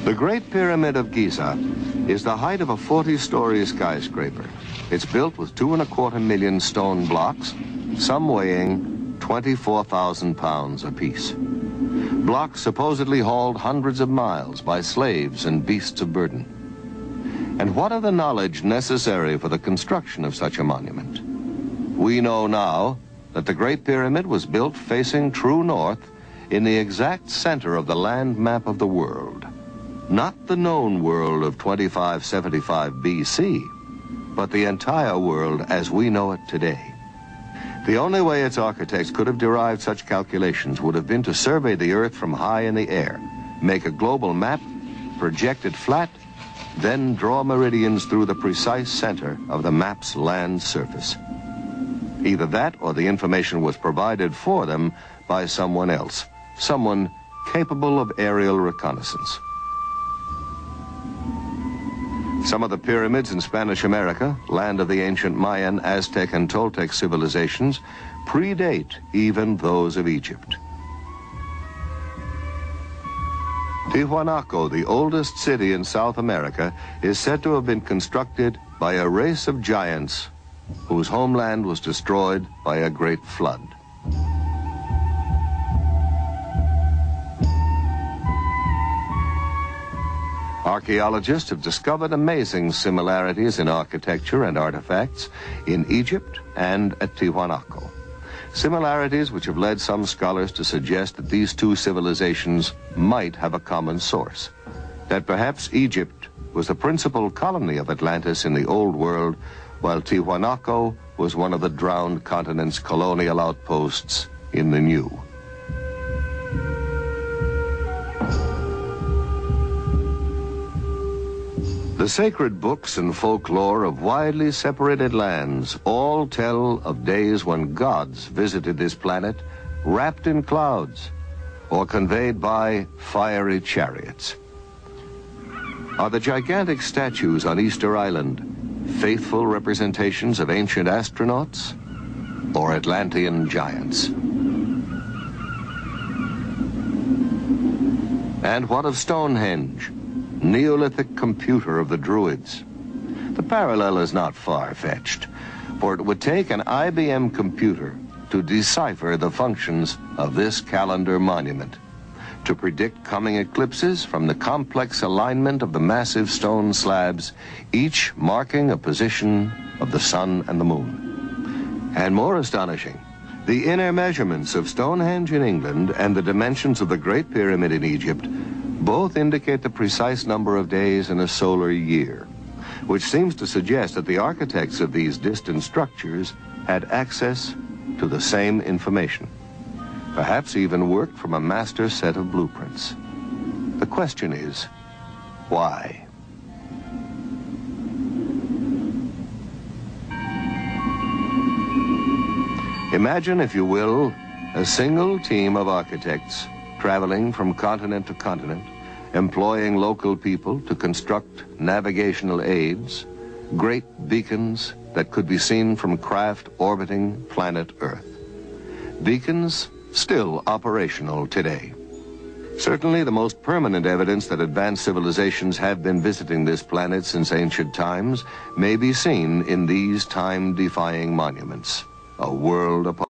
The Great Pyramid of Giza is the height of a 40-story skyscraper. It's built with 2.25 million stone blocks, some weighing 24,000 pounds apiece. Blocks supposedly hauled hundreds of miles by slaves and beasts of burden. And what of the knowledge necessary for the construction of such a monument? We know now that the Great Pyramid was built facing true north in the exact center of the land map of the world. Not the known world of 2575 BC, but the entire world as we know it today. The only way its architects could have derived such calculations would have been to survey the Earth from high in the air, make a global map, project it flat, then draw meridians through the precise center of the map's land surface. Either that or the information was provided for them by someone else, someone capable of aerial reconnaissance. Some of the pyramids in Spanish America, land of the ancient Mayan, Aztec, and Toltec civilizations, predate even those of Egypt. Tiwanaku, the oldest city in South America, is said to have been constructed by a race of giants whose homeland was destroyed by a great flood. Archaeologists have discovered amazing similarities in architecture and artifacts in Egypt and at Tiwanaku. Similarities which have led some scholars to suggest that these two civilizations might have a common source, that perhaps Egypt was the principal colony of Atlantis in the Old World, while Tiwanaku was one of the drowned continent's colonial outposts in the New. The sacred books and folklore of widely separated lands all tell of days when gods visited this planet wrapped in clouds or conveyed by fiery chariots. Are the gigantic statues on Easter Island faithful representations of ancient astronauts or Atlantean giants? And what of Stonehenge, Neolithic computer of the Druids? The parallel is not far-fetched, for it would take an IBM computer to decipher the functions of this calendar monument, to predict coming eclipses from the complex alignment of the massive stone slabs, each marking a position of the sun and the moon. And more astonishing, the inner measurements of Stonehenge in England and the dimensions of the Great Pyramid in Egypt both indicate the precise number of days in a solar year, which seems to suggest that the architects of these distant structures had access to the same information, perhaps even worked from a master set of blueprints. The question is, why? Imagine, if you will, a single team of architects traveling from continent to continent, employing local people to construct navigational aids, great beacons that could be seen from craft orbiting planet Earth. Beacons still operational today. Certainly the most permanent evidence that advanced civilizations have been visiting this planet since ancient times may be seen in these time-defying monuments, a world apart.